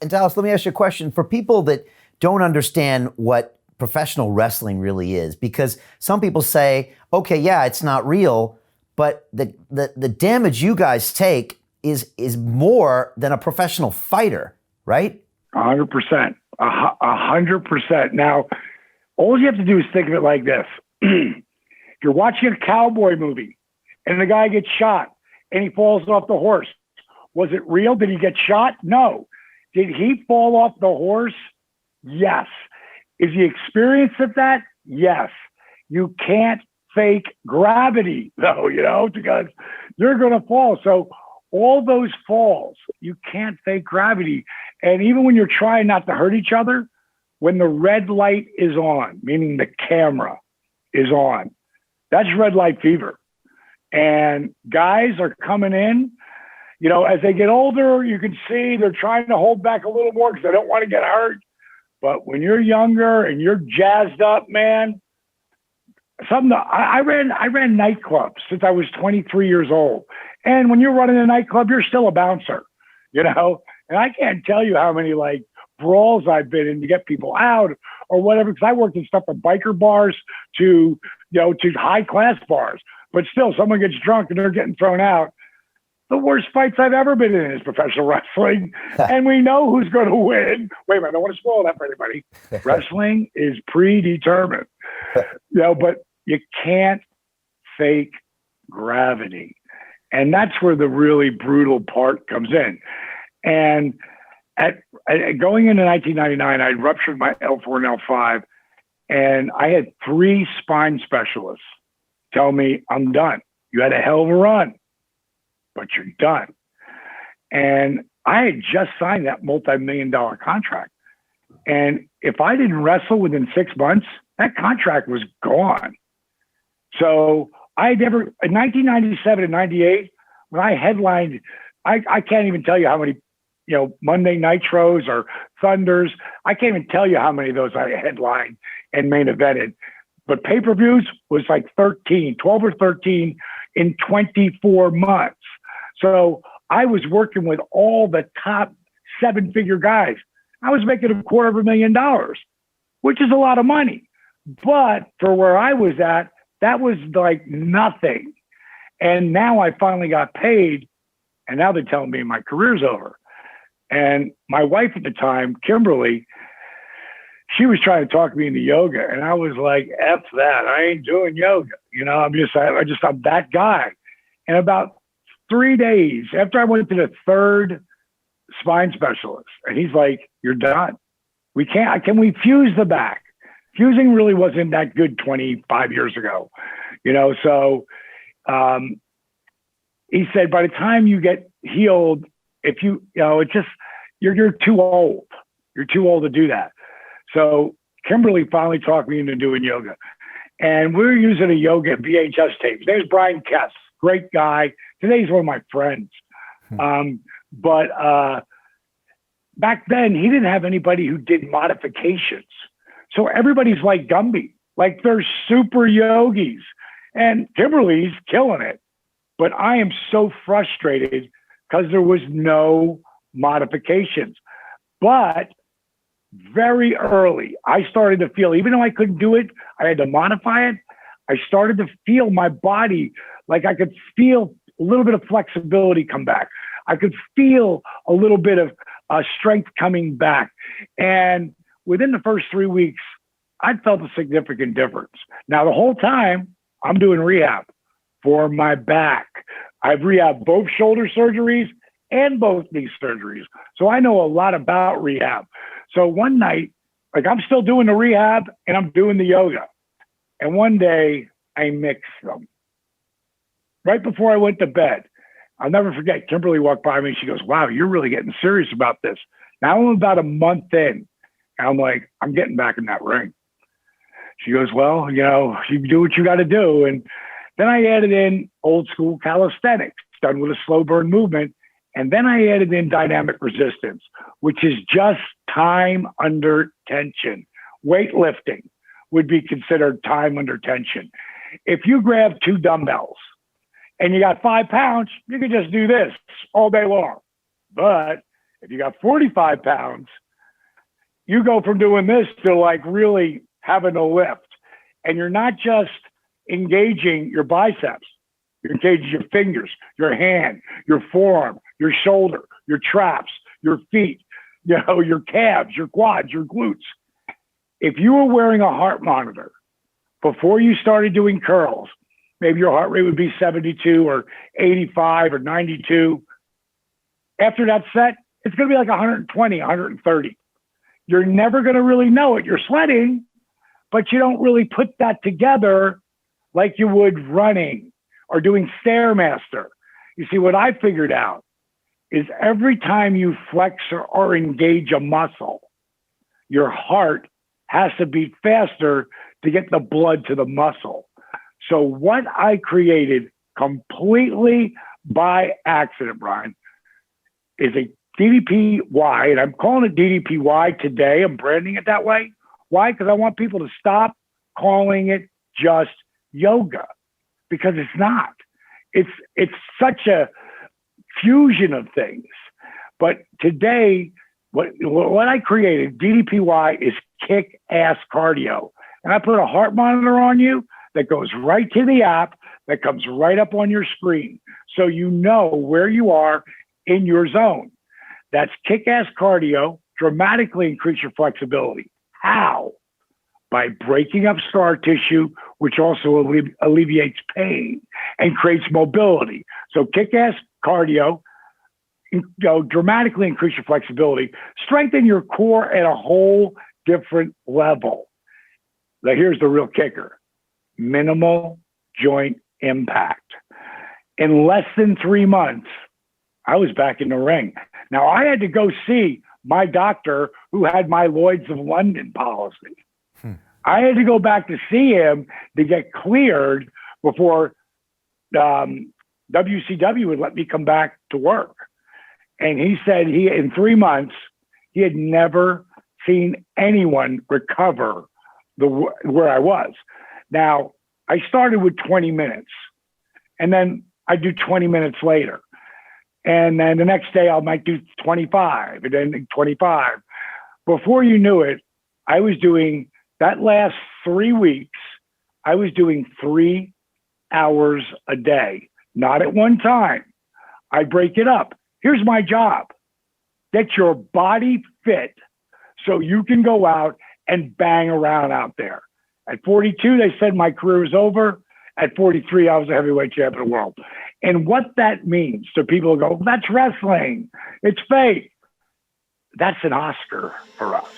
And Dallas, let me ask you a question for people that don't understand what professional wrestling really is, because some people say, okay, yeah, it's not real, but the damage you guys take is more than a professional fighter, right? 100%. 100%. Now, all you have to do is think of it like this. If you're watching a cowboy movie and the guy gets shot and he falls off the horse, was it real? Did he get shot? No. Did he fall off the horse? Yes. Is he experienced at that? Yes. You can't fake gravity, though, because you're going to fall. So all those falls, you can't fake gravity. And even when you're trying not to hurt each other, when the red light is on, meaning the camera is on, that's red light fever. And guys are coming in, as they get older, you can see they're trying to hold back a little more because they don't want to get hurt. But when you're younger and you're jazzed up, man, I ran nightclubs since I was 23 years old. And when you're running a nightclub, you're still a bouncer, And I can't tell you how many brawls I've been in to get people out or whatever, because I worked in stuff from biker bars to high class bars. But still, someone gets drunk and they're getting thrown out. The worst fights I've ever been in is professional wrestling, and we know who's going to win. Wait a minute, I don't want to spoil that for anybody. Wrestling is predetermined, but you can't fake gravity. And that's where the really brutal part comes in. And going into 1999, I ruptured my L4 and L5, and I had 3 spine specialists tell me, I'm done. You had a hell of a run, but you're done. And I had just signed that multi-million-dollar contract. And if I didn't wrestle within 6 months, that contract was gone. So in 1997 and 98, when I headlined, I can't even tell you how many, Monday Nitros or Thunders. I can't even tell you how many of those I headlined and main evented. But pay-per-views was 12 or 13 in 24 months. So I was working with all the top 7-figure guys. I was making $250,000, which is a lot of money. But for where I was at, that was nothing. And now I finally got paid, and now they're telling me my career's over. And my wife at the time, Kimberly, she was trying to talk me into yoga, and I was like, F that. I ain't doing yoga. I'm that guy. And about 3 days after I went to the 3rd spine specialist, and he's like, you're done. Can we fuse the back? Fusing really wasn't that good 25 years ago, so he said, by the time you get healed, if you're too old. You're too old to do that. So Kimberly finally talked me into doing yoga, and we were using a yoga VHS tape. There's Brian Kess, great guy. Today he's one of my friends. But back then he didn't have anybody who did modifications. So everybody's like Gumby, they're super yogis, and Kimberly's killing it. But I am so frustrated because there was no modifications. But very early, I started to feel, even though I couldn't do it, I had to modify it. I started to feel my body, I could feel a little bit of flexibility come back. I could feel a little bit of strength coming back. And within the first 3 weeks, I felt a significant difference. Now, the whole time, I'm doing rehab for my back. I've rehabbed both shoulder surgeries and both knee surgeries. So I know a lot about rehab. So one night, I'm still doing the rehab and I'm doing the yoga. And one day I mixed them. Right before I went to bed, I'll never forget, Kimberly walked by me and she goes, wow, you're really getting serious about this. Now I'm about a month in. And I'm like, I'm getting back in that ring. She goes, well, you do what you got to do. And then I added in old school calisthenics, done with a slow burn movement. And then I added in dynamic resistance, which is just time under tension. Weightlifting would be considered time under tension. If you grab 2 dumbbells and you got 5 pounds, you can just do this all day long. But If you got 45 pounds, you go from doing this to like really having a lift. And you're not just engaging your biceps, you're engaging your fingers, your hand, your forearm, your shoulder, your traps, your feet, your calves, your quads, your glutes. If you were wearing a heart monitor before you started doing curls, maybe your heart rate would be 72 or 85 or 92. After that set, it's going to be like 120, 130. You're never going to really know it. You're sweating, but you don't really put that together like you would running or doing Stairmaster. You see, what I figured out is every time you flex or engage a muscle, your heart has to beat faster to get the blood to the muscle. So what I created completely by accident, Brian, is a DDPY, and I'm calling it DDPY today. I'm branding it that way. Why? Because I want people to stop calling it just yoga, because it's not. It's such a fusion of things. But today, what I created, DDPY, is kick-ass cardio. And I put a heart monitor on you that goes right to the app that comes right up on your screen. So you know where you are in your zone. That's kick-ass cardio, dramatically increase your flexibility. How? By breaking up scar tissue, which also alleviates pain and creates mobility. So kick-ass cardio, dramatically increase your flexibility, strengthen your core at a whole different level. Now, here's the real kicker: minimal joint impact. In less than 3 months, I was back in the ring. Now, I had to go see my doctor who had my Lloyd's of London policy. I had to go back to see him to get cleared before WCW would let me come back to work. And he said in 3 months, he had never seen anyone recover where I was. Now, I started with 20 minutes, and then I do 20 minutes later. And then the next day I might do 25, and then 25. Before you knew it, I was doing, that last 3 weeks, I was doing 3 hours a day, not at one time. I break it up. Here's my job: get your body fit so you can go out and bang around out there. At 42, they said my career was over. At 43, I was a heavyweight champion of the world. And what that means to people who go, that's wrestling, it's fake. That's an Oscar for us.